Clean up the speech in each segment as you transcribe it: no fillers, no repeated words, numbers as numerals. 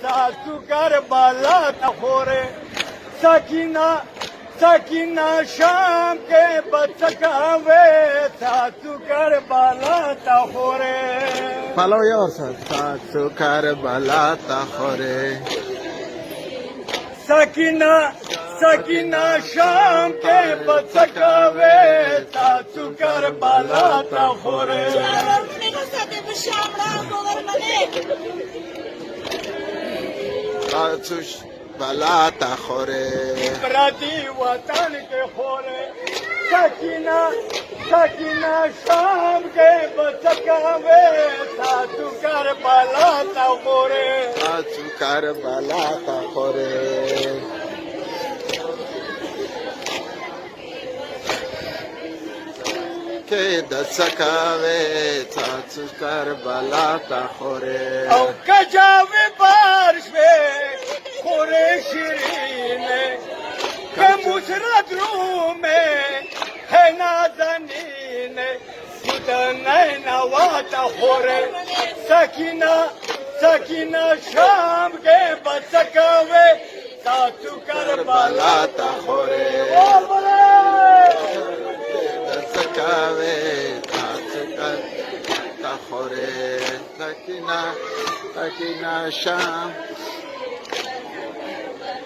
सासू करबला तखोरे सकीना सकीना शाम के बचकावे सासू करबला तखोरे Follow yourself. Sasu Karbala Tahore. Sakina Sakina शाम के बचकावे सासू करबला तखोरे Sasu Bala Tahore. प्रति वतन के खोरे सकीना सकीना शाम के बचकावे सासू करबला तखोरे Sasu Karbala Tahore. Ke dasakave Sasu Karbala Tahore. او کجاوی بارش میں خورے شیرین کمسرت رو میں ہے نازنین خدا نینا واتا خورے سکینہ سکینہ شام کے بچکاوے ساتو کربلا Tahore. بول بولے Dasakave Sasu Karbala Tahore. Sakina Sakina Sham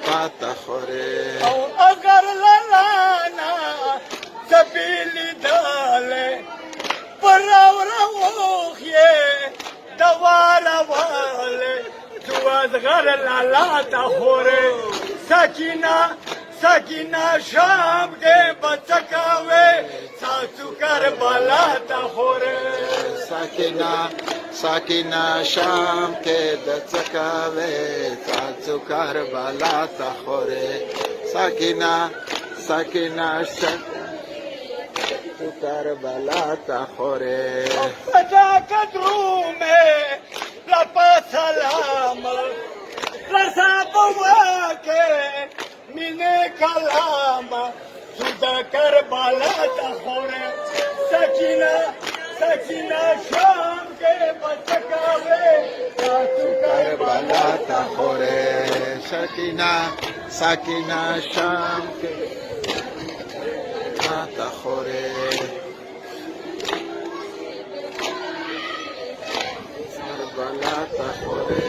Patahore. او اگر لانا سبیلی دالے پراو روخیے دوارا والے تو از غر لالا تا خورے سکینہ سکینہ شام کے بچکاوے ساسو کربلا تا خورے Sakina, Sakina Sham ke dasakave Sasu Karbala Tahore. Sakina, Sakina Sham Sasu Karbala Tahore. فداك درومي لبا سلام رسا بواكي من كلام سودا كربلا تخوري سكينة سكينة شام کے بچکاوے ساسو Karbala کربلا Tahore. Sakina, Sakina Sham ke Tahore. Karbala Tahore.